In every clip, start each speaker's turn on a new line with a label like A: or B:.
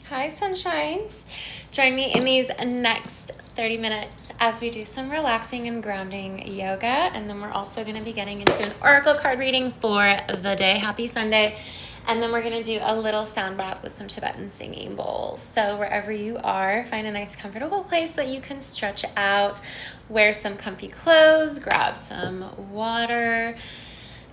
A: Hi, sunshines. Join me in these next 30 minutes as we do some relaxing and grounding yoga. And then we're also going to be getting into an oracle card reading for the day. Happy Sunday. And then we're going to do a little sound bath with some Tibetan singing bowls. So wherever you are, find a nice comfortable place that you can stretch out, wear some comfy clothes, grab some water.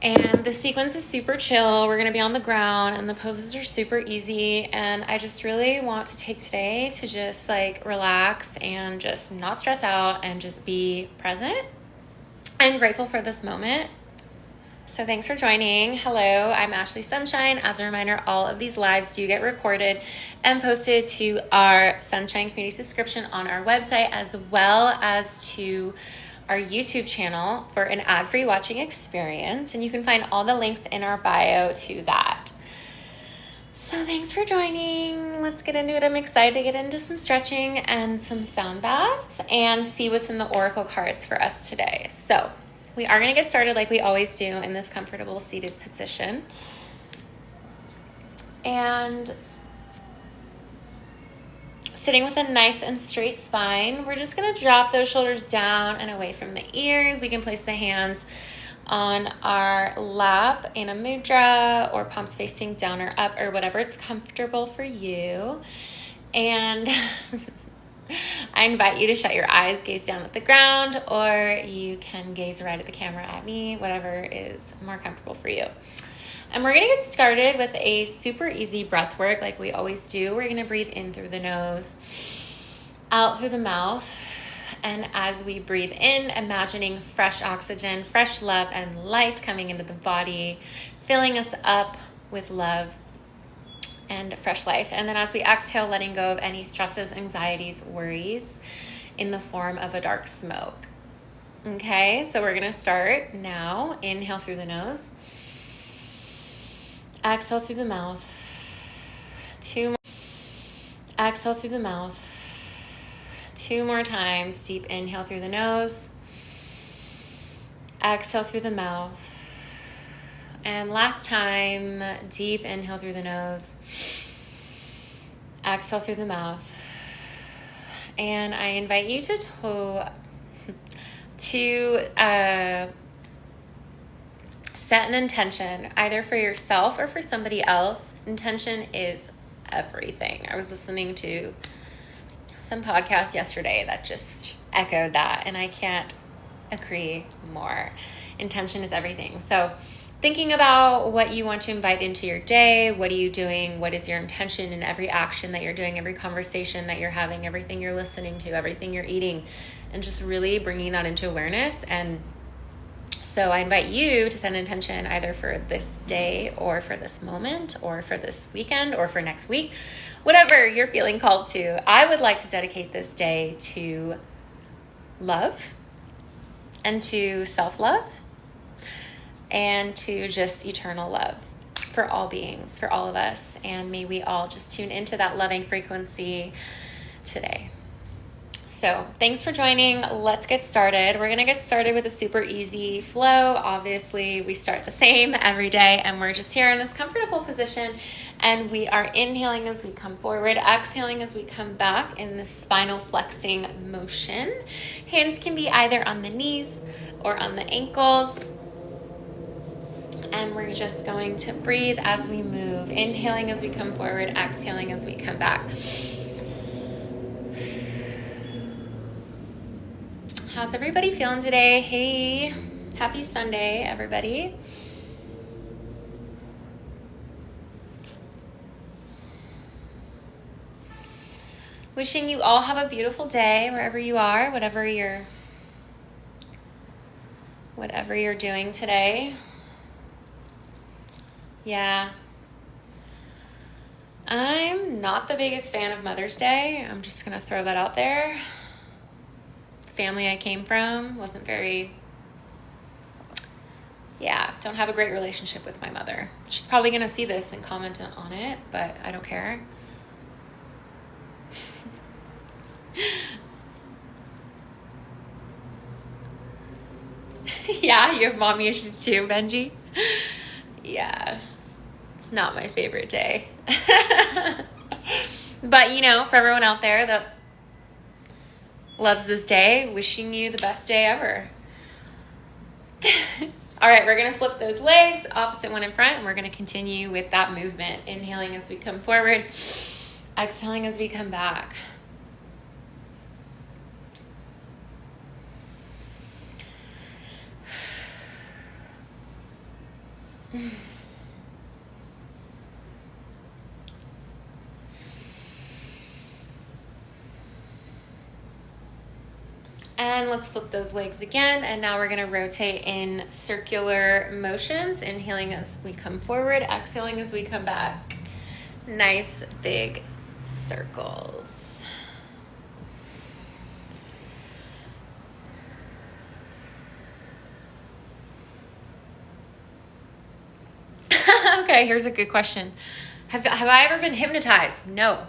A: And the sequence is super chill. We're going to be on the ground and the poses are super easy. And I just really want to take today to just like relax and just not stress out and just be present and grateful for this moment. So thanks for joining. Hello, I'm Ashlee Sunshine. As a reminder, all of these lives do get recorded and posted to our Sunshine Community subscription on our website, as well as to our YouTube channel for an ad-free watching experience. And you can find all the links in our bio to that. So thanks for joining. Let's get into it. I'm excited to get into some stretching and some sound baths and see what's in the oracle cards for us today. So we are going to get started like we always do in this comfortable seated position. And sitting with a nice and straight spine, we're just going to drop those shoulders down and away from the ears. We can place the hands on our lap in a mudra or palms facing down or up or whatever it's comfortable for you. And I invite you to shut your eyes, gaze down at the ground, or you can gaze right at the camera at me, whatever is more comfortable for you. And we're going to get started with a super easy breath work like we always do. We're going to breathe in through the nose, out through the mouth. And as we breathe in, imagining fresh oxygen, fresh love and light coming into the body, filling us up with love and fresh life. And then as we exhale, letting go of any stresses, anxieties, worries in the form of a dark smoke. Okay, so we're going to start now. Inhale through the nose. Exhale through the mouth. Exhale through the mouth. 2 more times. Deep inhale through the nose. Exhale through the mouth. And last time, deep inhale through the nose. Exhale through the mouth. And I invite you to set an intention, either for yourself or for somebody else. Intention is everything. I was listening to some podcast yesterday that just echoed that, and I can't agree more. Intention is everything. So thinking about what you want to invite into your day, what are you doing, what is your intention in every action that you're doing, every conversation that you're having, everything you're listening to, everything you're eating, and just really bringing that into awareness. And so I invite you to set an intention either for this day or for this moment or for this weekend or for next week, whatever you're feeling called to. I would like to dedicate this day to love and to self-love and to just eternal love for all beings, for all of us. And may we all just tune into that loving frequency today. So thanks for joining. Let's get started. We're going to get started with a super easy flow. Obviously, we start the same every day, and we're just here in this comfortable position. And we are inhaling as we come forward, exhaling as we come back in this spinal flexing motion. Hands can be either on the knees or on the ankles. And we're just going to breathe as we move, inhaling as we come forward, exhaling as we come back. How's everybody feeling today? Hey, happy Sunday, everybody. Wishing you all have a beautiful day wherever you are, whatever you're doing today. Yeah. I'm not the biggest fan of Mother's Day. I'm just going to throw that out there. Family I came from wasn't don't have a great relationship with my mother. She's probably going to see this and comment on it, but I don't care. Yeah, you have mommy issues too, Benji? Yeah, it's not my favorite day. But, you know, for everyone out there that loves this day, wishing you the best day ever. All right, we're going to flip those legs, opposite one in front, and we're going to continue with that movement. Inhaling as we come forward, exhaling as we come back. And let's flip those legs again. And now we're going to rotate in circular motions. Inhaling as we come forward, exhaling as we come back. Nice big circles. Okay, here's a good question. Have I ever been hypnotized? No.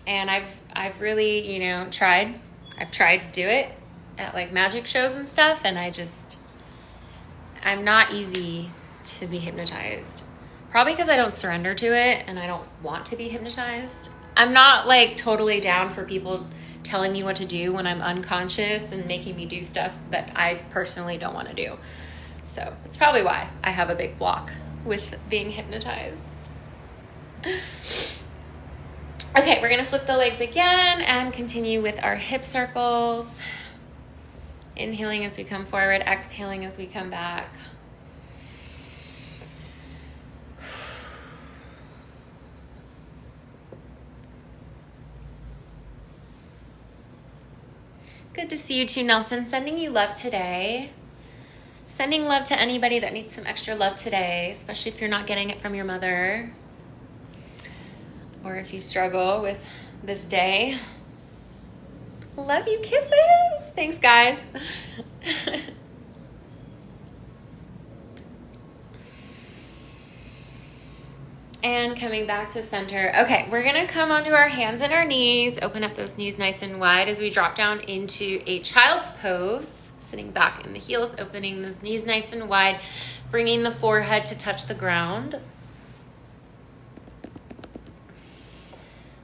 A: And I've really, you know, tried. I've tried to do it at like magic shows and stuff, and I'm not easy to be hypnotized. Probably because I don't surrender to it and I don't want to be hypnotized. I'm not like totally down for people telling me what to do when I'm unconscious and making me do stuff that I personally don't want to do. So that's probably why I have a big block with being hypnotized. Okay, we're going to flip the legs again and continue with our hip circles. Inhaling as we come forward, exhaling as we come back. Good to see you too, Nelson. Sending you love today. Sending love to anybody that needs some extra love today, especially if you're not getting it from your mother. Or if you struggle with this day. Love you, kisses. Thanks, guys. And coming back to center. Okay, we're going to come onto our hands and our knees. Open up those knees nice and wide as we drop down into a child's pose. Sitting back in the heels, opening those knees nice and wide. Bringing the forehead to touch the ground.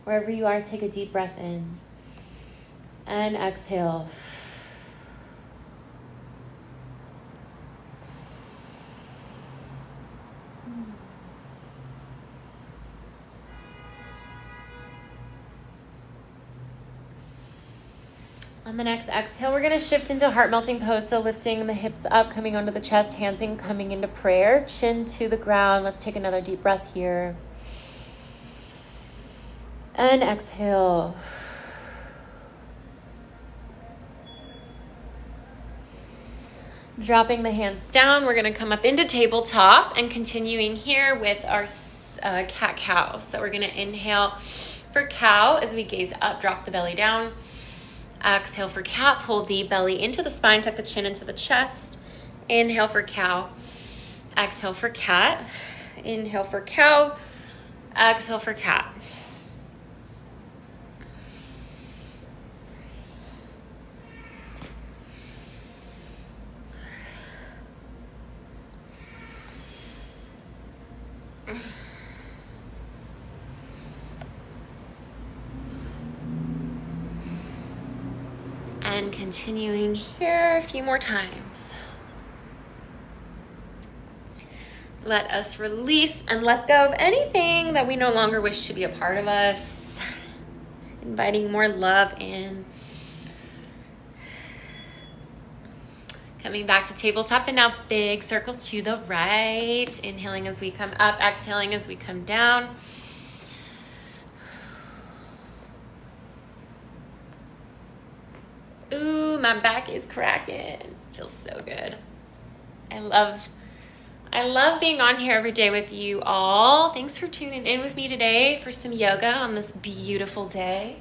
A: Wherever you are, take a deep breath in and exhale. On the next exhale, we're going to shift into heart melting pose. So lifting the hips up, coming onto the chest, hands in, coming into prayer, chin to the ground. Let's take another deep breath here. And exhale. Dropping the hands down, we're going to come up into tabletop and continuing here with our cat-cow. So we're going to inhale for cow as we gaze up, drop the belly down. Exhale for cat, pull the belly into the spine, tuck the chin into the chest. Inhale for cow. Exhale for cat. Inhale for cow. Exhale for cat. And continuing here a few more times. Let us release and let go of anything that we no longer wish to be a part of us. Inviting more love in. Coming back to tabletop, and now big circles to the right. Inhaling as we come up, exhaling as we come down. Ooh, my back is cracking. Feels so good. I love being on here every day with you all. Thanks for tuning in with me today for some yoga on this beautiful day.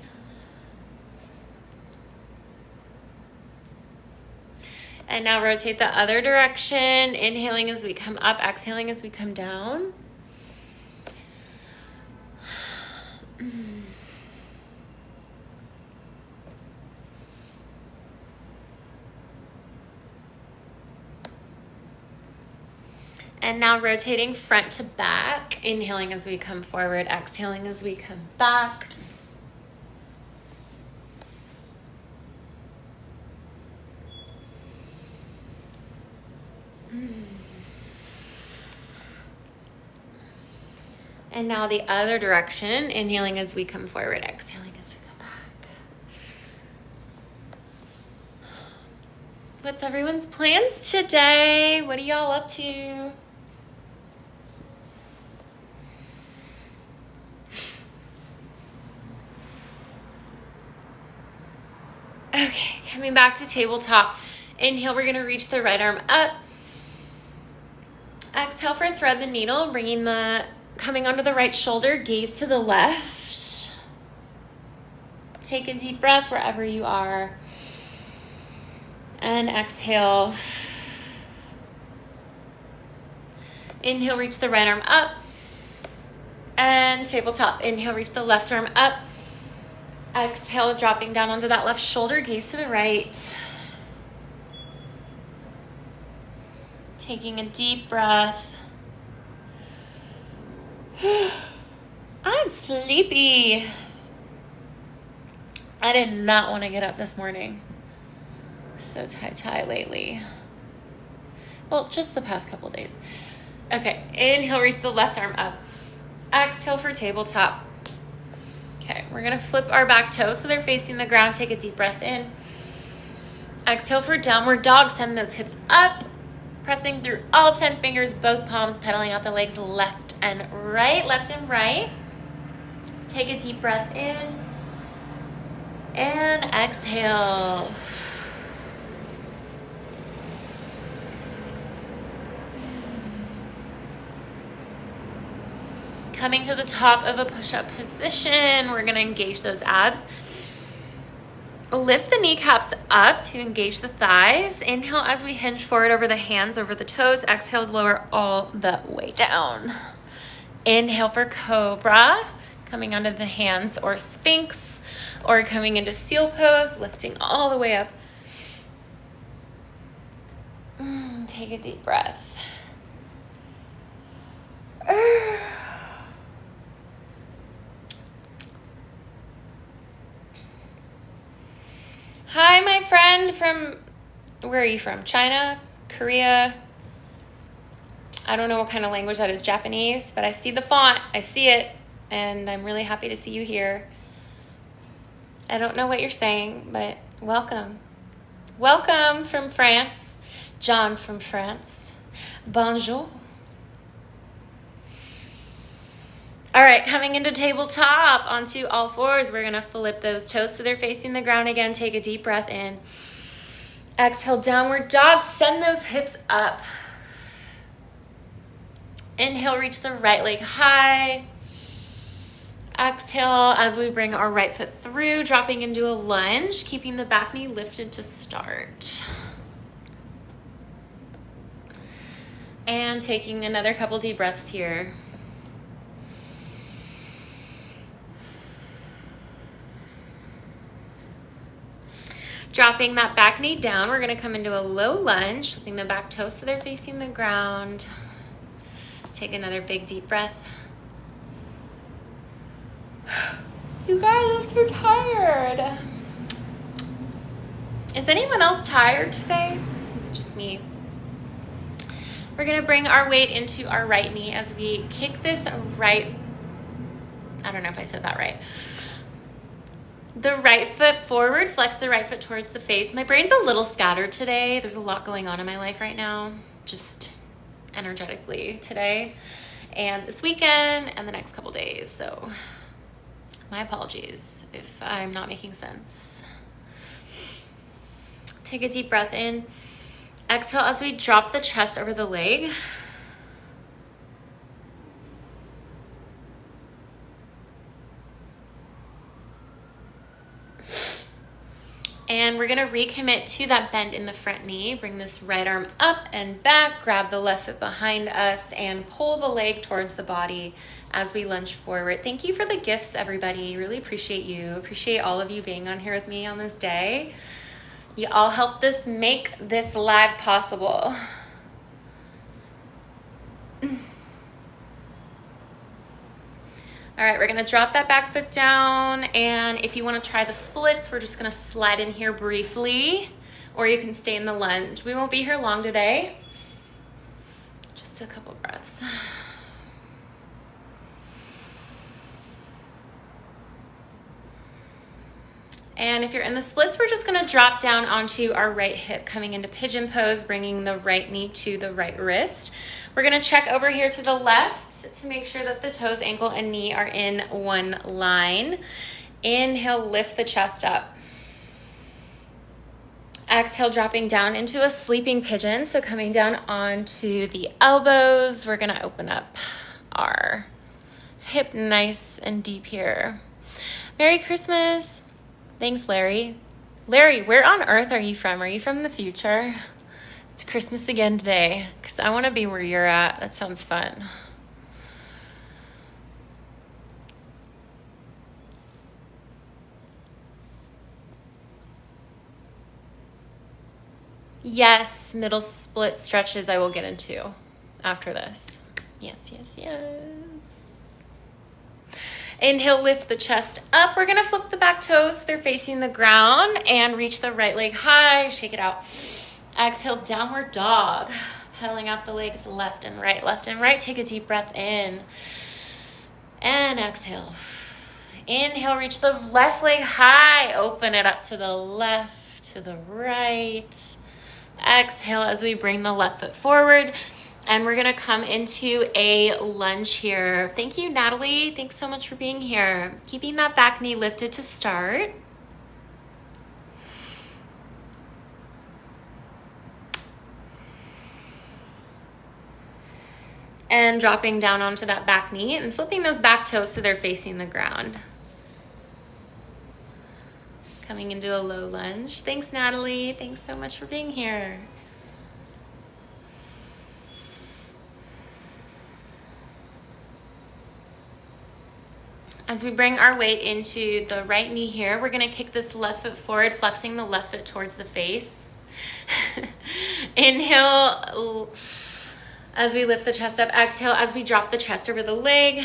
A: And now rotate the other direction. Inhaling as we come up, exhaling as we come down. And now rotating front to back, inhaling as we come forward, exhaling as we come back. And now the other direction, inhaling as we come forward, exhaling as we come back. What's everyone's plans today? What are y'all up to? Okay, coming back to tabletop. Inhale, we're gonna reach the right arm up. Exhale for thread the needle, coming onto the right shoulder, gaze to the left. Take a deep breath wherever you are. And exhale. Inhale, reach the right arm up. And tabletop. Inhale, reach the left arm up. Exhale, dropping down onto that left shoulder, gaze to the right. Taking a deep breath. I'm sleepy. I did not want to get up this morning. So tight lately. Well, just the past couple days. Okay, inhale, reach the left arm up. Exhale for tabletop. Okay, we're gonna flip our back toes so they're facing the ground. Take a deep breath in. Exhale for downward dog. Send those hips up. Pressing through all 10 fingers, both palms, pedaling out the legs left and right. Take a deep breath in. And exhale. Coming to the top of a push-up position, we're gonna engage those abs. Lift the kneecaps up to engage the thighs. Inhale as we hinge forward over the hands, over the toes. Exhale, lower all the way down. Inhale for cobra, coming onto the hands or sphinx, or coming into seal pose, lifting all the way up. Take a deep breath. Hi, my friend from, where are you from? China? Korea? I don't know what kind of language that is, Japanese, but I see the font, I see it, and I'm really happy to see you here. I don't know what you're saying, but welcome. Welcome from France. John from France. Bonjour. All right, coming into tabletop, onto all fours. We're gonna flip those toes so they're facing the ground again. Take a deep breath in. Exhale, downward dog. Send those hips up. Inhale, reach the right leg high. Exhale as we bring our right foot through, dropping into a lunge, keeping the back knee lifted to start. And taking another couple deep breaths here. Dropping that back knee down, we're gonna come into a low lunge, flipping the back toes so they're facing the ground. Take another big deep breath. You guys, I'm so tired. Is anyone else tired today? It's just me. We're gonna bring our weight into our right knee as we kick this right, I don't know if I said that right. The right foot forward, flex the right foot towards the face. My brain's a little scattered today. There's a lot going on in my life right now, just energetically today and this weekend and the next couple days. So my apologies if I'm not making sense. Take a deep breath in. Exhale as we drop the chest over the leg. And we're gonna recommit to that bend in the front knee. Bring this right arm up and back, grab the left foot behind us and pull the leg towards the body as we lunge forward. Thank you for the gifts, everybody. Really appreciate you. Appreciate all of you being on here with me on this day. You all help make this live possible. All right, we're gonna drop that back foot down, and if you wanna try the splits, we're just gonna slide in here briefly, or you can stay in the lunge. We won't be here long today. Just a couple breaths. And if you're in the splits, we're just gonna drop down onto our right hip, coming into pigeon pose, bringing the right knee to the right wrist. We're gonna check over here to the left to make sure that the toes, ankle, and knee are in one line. Inhale, lift the chest up. Exhale, dropping down into a sleeping pigeon. So coming down onto the elbows, we're gonna open up our hip nice and deep here. Merry Christmas. Thanks, Larry. Larry, where on earth are you from? Are you from the future? It's Christmas again today, because I want to be where you're at. That sounds fun. Yes, middle split stretches I will get into after this. Yes, yes, yes. Inhale, lift the chest up. We're gonna flip the back toes so they're facing the ground and reach the right leg high, shake it out. Exhale, downward dog. Pedaling out the legs left and right, left and right. Take a deep breath in. And exhale. Inhale, reach the left leg high. Open it up to the left, to the right. Exhale as we bring the left foot forward. And we're gonna come into a lunge here. Thank you, Natalie. Thanks so much for being here. Keeping that back knee lifted to start. And dropping down onto that back knee and flipping those back toes so they're facing the ground. Coming into a low lunge. Thanks, Natalie. Thanks so much for being here. As we bring our weight into the right knee here, we're gonna kick this left foot forward, flexing the left foot towards the face. Inhale as we lift the chest up. Exhale as we drop the chest over the leg.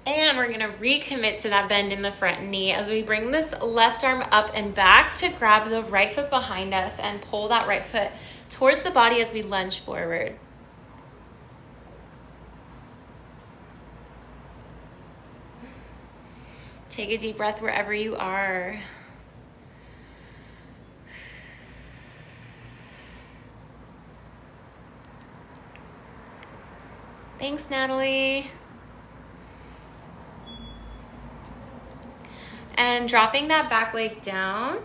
A: And we're gonna recommit to that bend in the front knee as we bring this left arm up and back to grab the right foot behind us and pull that right foot towards the body as we lunge forward. Take a deep breath wherever you are. Thanks, Natalie. And dropping that back leg down.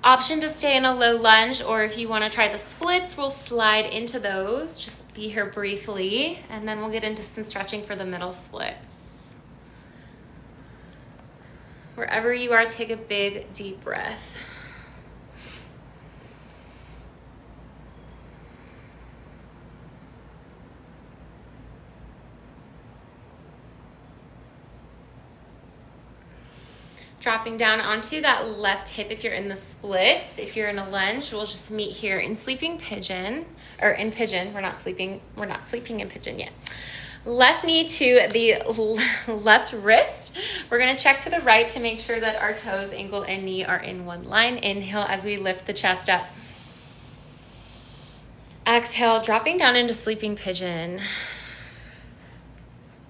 A: Option to stay in a low lunge, or if you want to try the splits, we'll slide into those. Just be here briefly, and then we'll get into some stretching for the middle splits. Wherever you are, take a big, deep breath. Dropping down onto that left hip if you're in the splits. If you're in a lunge, we'll just meet here in sleeping pigeon, or in pigeon. We're not sleeping in pigeon yet. Left knee to the left wrist. We're gonna check to the right to make sure that our toes, ankle, and knee are in one line. Inhale as we lift the chest up. Exhale, dropping down into sleeping pigeon.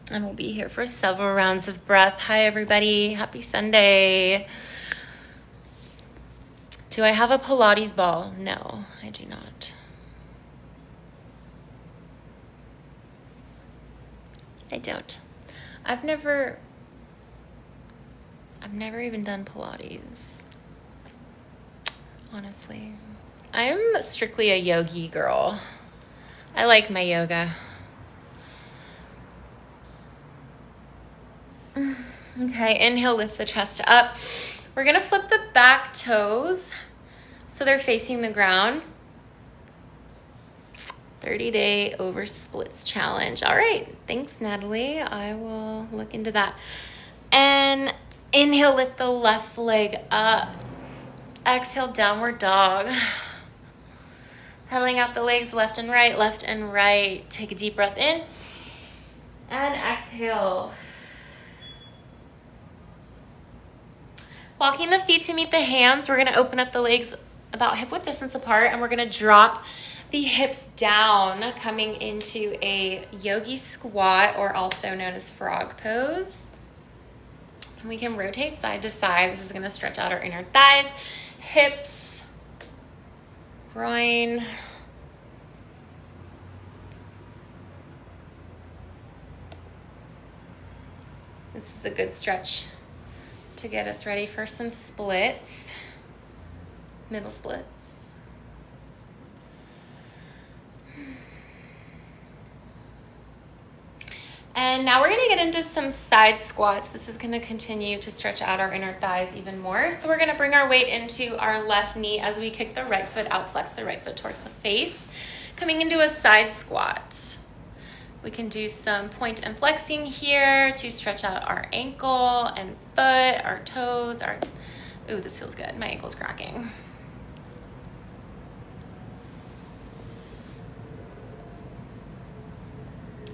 A: And we'll be here for several rounds of breath. Hi, everybody. Happy Sunday. Do I have a Pilates ball? No, I do not. I don't. I've never even done Pilates, honestly. I'm strictly a yogi girl. I like my yoga. Okay, inhale, lift the chest up. We're gonna flip the back toes so they're facing the ground. 30-day over splits challenge. All right, thanks, Natalie. I will look into that. And Inhale, lift the left leg up. Exhale, downward dog. Pedaling out the legs left and right, left and right. Take a deep breath in. And exhale. Walking the feet to meet the hands. We're going to open up the legs about hip width distance apart, and we're going to drop the hips down, coming into a yogi squat, or also known as frog pose. And we can rotate side to side. This is going to stretch out our inner thighs, hips, groin. This is a good stretch to get us ready for some splits, middle splits. And now we're going to get into some side squats. This is going to continue to stretch out our inner thighs even more. So we're going to bring our weight into our left knee as we kick the right foot out, flex the right foot towards the face, coming into a side squat. We can do some point and flexing here to stretch out our ankle and foot, our toes, ooh, this feels good. My ankle's cracking.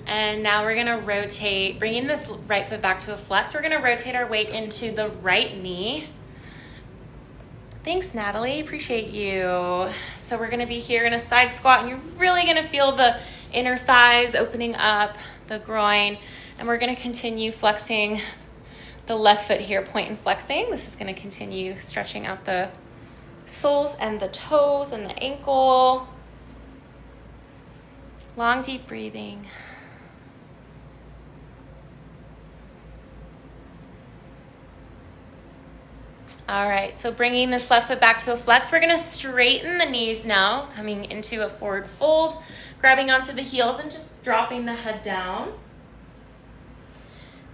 A: And now we're gonna rotate, bringing this right foot back to a flex. We're gonna rotate our weight into the right knee. Thanks, Natalie, appreciate you. So we're gonna be here in a side squat, and you're really gonna feel the inner thighs opening up, the groin, and we're gonna continue flexing the left foot here, point and flexing. This is gonna continue stretching out the soles and the toes and the ankle. Long, deep breathing. All right, so bringing this left foot back to a flex, we're gonna straighten the knees now, coming into a forward fold, grabbing onto the heels and just dropping the head down.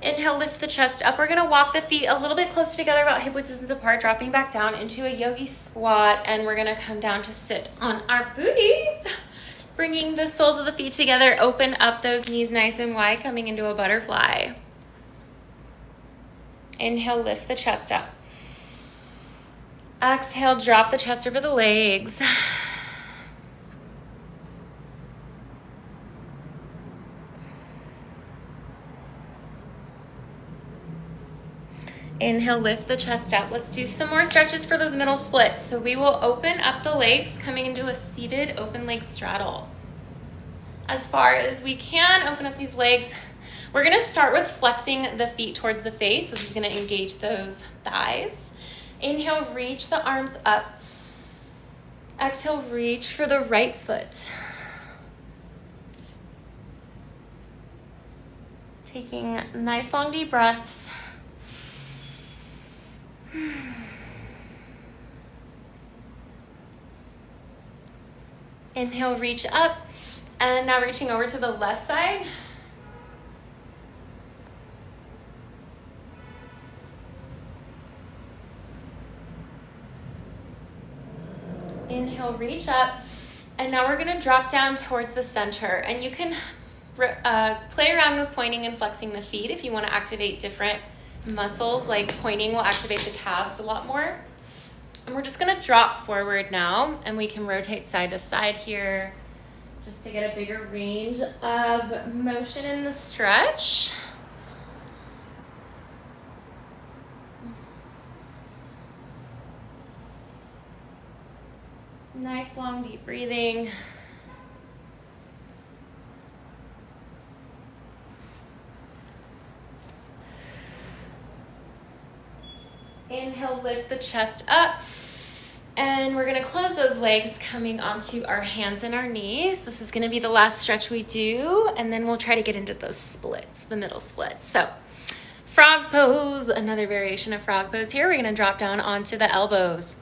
A: Inhale, lift the chest up. We're gonna walk the feet a little bit closer together, about hip width distance apart, dropping back down into a yogi squat, and we're gonna come down to sit on our booties. Bringing the soles of the feet together, open up those knees nice and wide, coming into a butterfly. Inhale, lift the chest up. Exhale, drop the chest over the legs. Inhale, lift the chest up. Let's do some more stretches for those middle splits. So we will open up the legs, coming into a seated open leg straddle. As far as we can, open up these legs. We're gonna start with flexing the feet towards the face. This is gonna engage those thighs. Inhale, reach the arms up. Exhale, reach for the right foot. Taking nice long deep breaths. Inhale, reach up. And now reaching over to the left side. Inhale, reach up, and now we're gonna drop down towards the center, and you can play around with pointing and flexing the feet if you wanna activate different muscles, like pointing will activate the calves a lot more. And we're just gonna drop forward now, and we can rotate side to side here just to get a bigger range of motion in the stretch. Nice long deep breathing. Inhale, lift the chest up. And we're gonna close those legs, coming onto our hands and our knees. This is gonna be the last stretch we do, and then we'll try to get into those splits, the middle splits. So frog pose, another variation of frog pose here. We're gonna drop down onto the elbows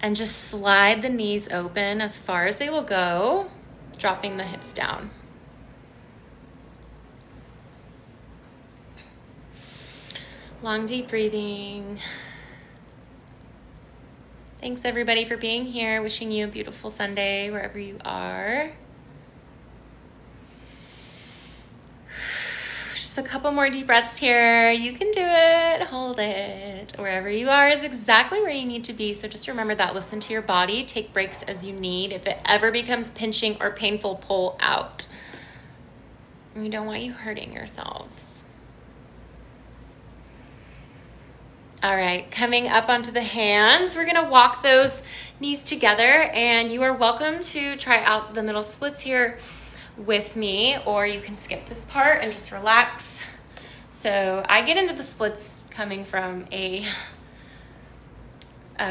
A: and just slide the knees open as far as they will go, dropping the hips down. Long, deep breathing. Thanks everybody for being here. Wishing you a beautiful Sunday wherever you are. Just Just a couple more deep breaths here. You can do it. Hold it. Wherever you are is exactly where you need to be. So just remember that. Listen to your body. Take breaks as you need. If it ever becomes pinching or painful, pull out. We don't want you hurting yourselves. All right, coming up onto the hands, we're gonna walk those knees together, and you are welcome to try out the middle splits here with me, or you can skip this part and just relax. So I get into the splits coming from a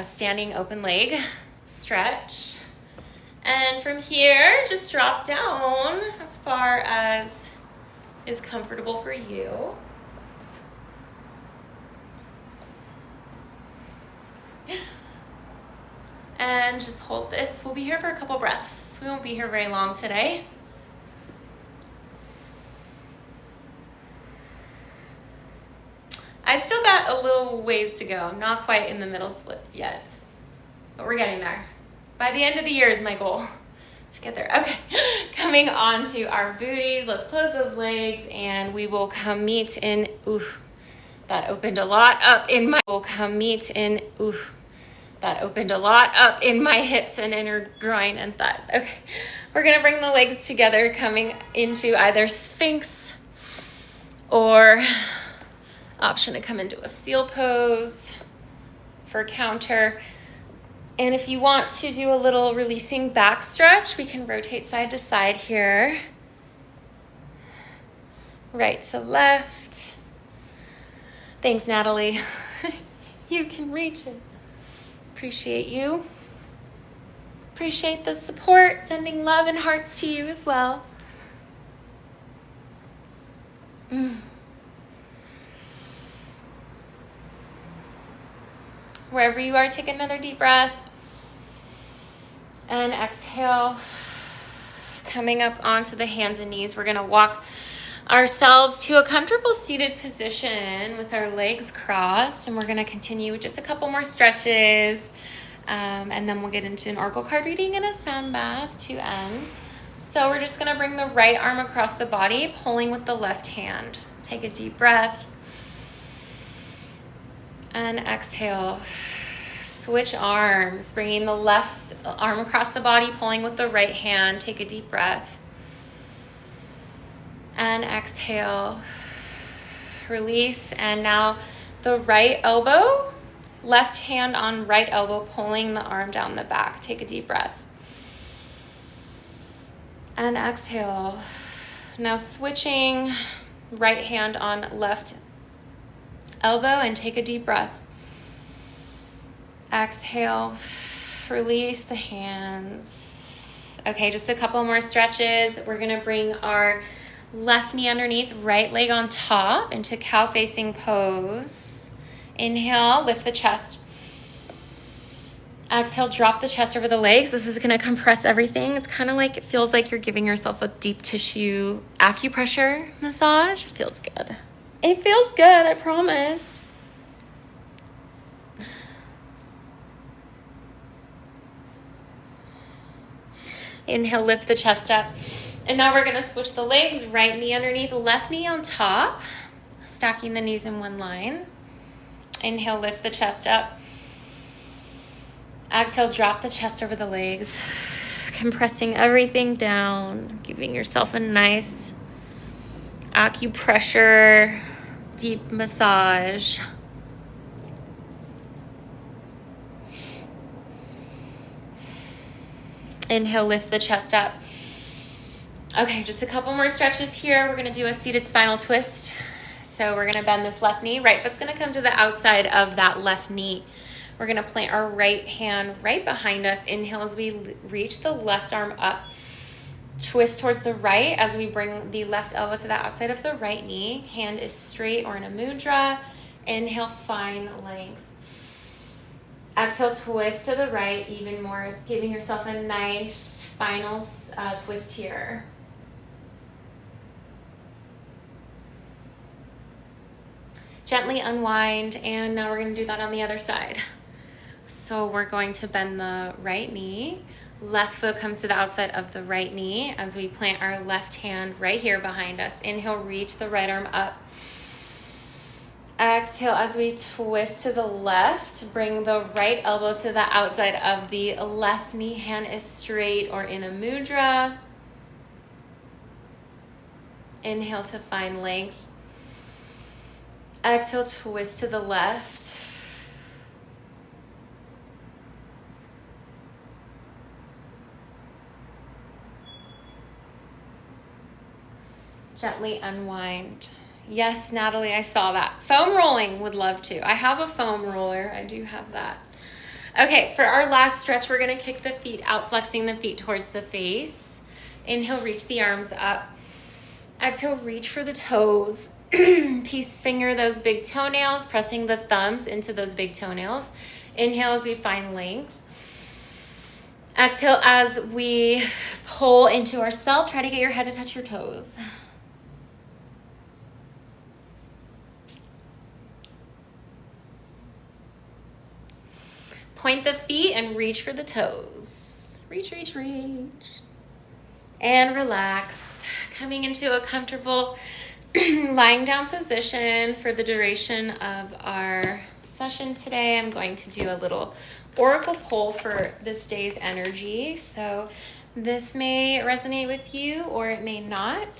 A: standing open leg stretch. And from here, just drop down as far as is comfortable for you. And just hold this. We'll be here for a couple breaths. We won't be here very long today. I still got a little ways to go. I'm not quite in the middle splits yet, but we're getting there. By the end of the year is my goal to get there. Okay, coming on to our booties. Let's close those legs and we will come meet in, that opened a lot up in my, that opened a lot up in my hips and inner groin and thighs. Okay, we're gonna bring the legs together, coming into either Sphinx or option to come into a seal pose for counter. And if you want to do a little releasing back stretch, we can rotate side to side here. Right to left. Thanks, Natalie. You can reach it. Appreciate you. Appreciate the support. Sending love and hearts to you as well. Wherever you are, take another deep breath. And exhale. Coming up onto the hands and knees, we're going to walk ourselves to a comfortable seated position with our legs crossed, and we're going to continue with just a couple more stretches, and then we'll get into an oracle card reading and a sound bath to end. So we're just going to bring the right arm across the body, pulling with the left hand. Take a deep breath and exhale. Switch arms, bringing the left arm across the body, pulling with the right hand. Take a deep breath and exhale, release. And now the right elbow, left hand on right elbow, pulling the arm down the back. Take a deep breath and exhale. Now switching, right hand on left elbow, and take a deep breath. Exhale, release the hands. Okay, just a couple more stretches. We're gonna bring our left knee underneath, right leg on top into cow facing pose. Inhale, lift the chest. Exhale, drop the chest over the legs. This is gonna compress everything. It's kind of like, it feels like you're giving yourself a deep tissue acupressure massage. It feels good. It feels good, I promise. Inhale, lift the chest up. And now we're gonna switch the legs, right knee underneath, left knee on top, stacking the knees in one line. Inhale, lift the chest up. Exhale, drop the chest over the legs, compressing everything down, giving yourself a nice acupressure, deep massage. Inhale, lift the chest up. Okay, just a couple more stretches here. We're gonna do a seated spinal twist. So we're gonna bend this left knee. Right foot's gonna come to the outside of that left knee. We're gonna plant our right hand right behind us. Inhale as we reach the left arm up. Twist towards the right as we bring the left elbow to the outside of the right knee. Hand is straight or in a mudra. Inhale, find length. Exhale, twist to the right even more, giving yourself a nice spinal twist here. Gently unwind, and now we're going to do that on the other side. So we're going to bend the right knee, Left foot comes to the outside of the right knee as we plant our left hand right here behind us. Inhale, reach the right arm up. Exhale as we twist to the left. Bring the right elbow to the outside of the left knee. Hand is straight or in a mudra. Inhale to find length. Exhale, twist to the left. Gently unwind. Yes, Natalie, I saw that. Foam rolling, would love to. I have a foam roller. I do have that. Okay, for our last stretch, we're going to kick the feet out, flexing the feet towards the face. Inhale, reach the arms up. Exhale, reach for the toes. Peace finger those big toenails, pressing the thumbs into those big toenails. Inhale as we find length. Exhale as we pull into ourselves. Try to get your head to touch your toes. Point the feet and reach for the toes. Reach, reach, reach. And relax. Coming into a comfortable lying down position for the duration of our session today. I'm going to do a little oracle pull for this day's energy. So this may resonate with you or it may not.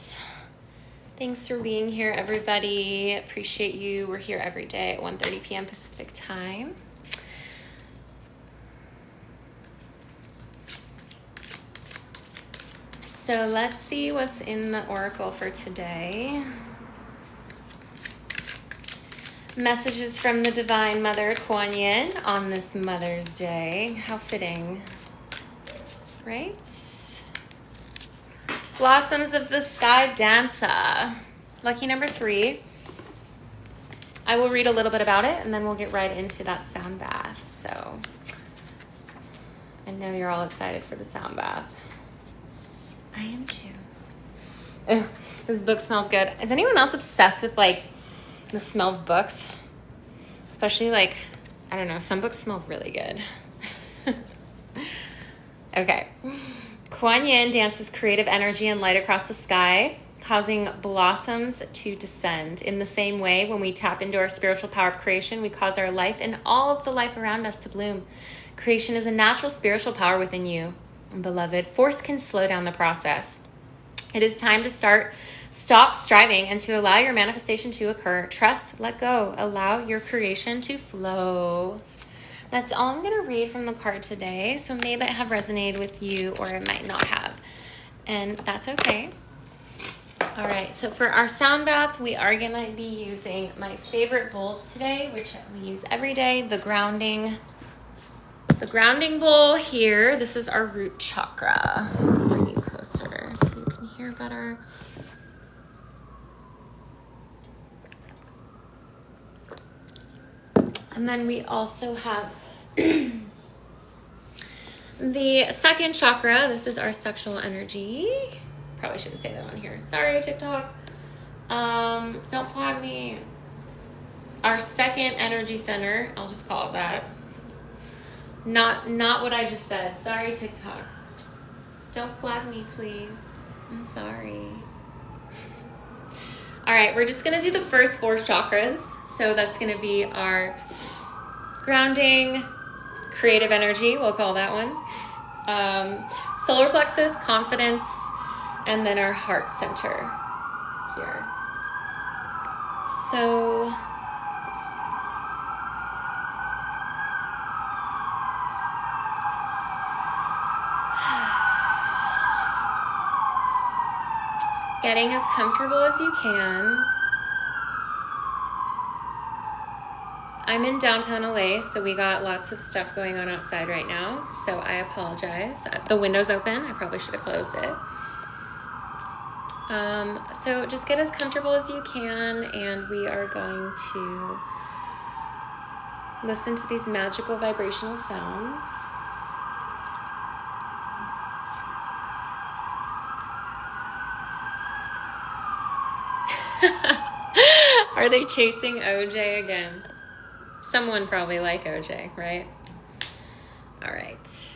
A: Thanks for being here, everybody. Appreciate you. We're here every day at 1:30 p.m. Pacific time. So let's see what's in the oracle for today. Messages from the Divine Mother Kuan Yin on this Mother's Day. How fitting, right? Blossoms of the Sky Dancer. Lucky number 3. I will read a little bit about it and then we'll get right into that sound bath. So I know you're all excited for the sound bath. I am too. Ugh, this book smells good. Is anyone else obsessed with like the smell of books? Especially like, I don't know, some books smell really good. Okay. Kuan Yin dances creative energy and light across the sky, causing blossoms to descend. In the same way, when we tap into our spiritual power of creation, we cause our life and all of the life around us to bloom. Creation is a natural spiritual power within you. Beloved, force can slow down the process. It is time to stop striving and to allow your manifestation to occur. Trust, let go, allow your creation to flow. That's all I'm going to read from the card today. So may that have resonated with you or it might not have. And that's okay. All right, so for our sound bath, we are going to be using my favorite bowls today, which we use every day, the grounding bowl here. This is our root chakra. I'll bring you closer so you can hear better. And then we also have the second chakra. This is our sexual energy. Probably shouldn't say that on here. Sorry, TikTok. Don't flag me. Our second energy center. I'll just call it that. Not what I just said. Sorry, TikTok. Don't flag me, please. I'm sorry. All right, we're just going to do the first 4 chakras. So that's going to be our grounding, creative energy. We'll call that one. Solar plexus, confidence, and then our heart center here. So getting as comfortable as you can. I'm in downtown LA, so we got lots of stuff going on outside right now, so I apologize. The window's open. I probably should have closed it. So just get as comfortable as you can, and we are going to listen to these magical vibrational sounds. Are they chasing OJ again? Someone probably like OJ, right? All right.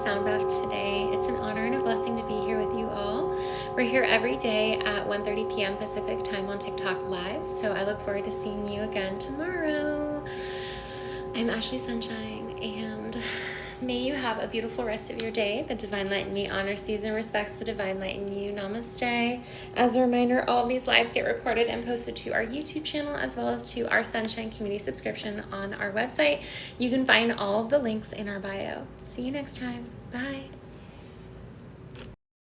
A: sound bath today. It's an honor and a blessing to be here with you all. We're here every day at 1:30 p.m. Pacific time on TikTok Live, so I look forward to seeing you again tomorrow. I'm Ashlee Sunshine, and may you have a beautiful rest of your day. The Divine Light in me honors, sees, and respects the Divine Light in you. Namaste. As a reminder, all of these lives get recorded and posted to our YouTube channel as well as to our Sunshine Community subscription on our website. You can find all of the links in our bio. See you next time. Bye.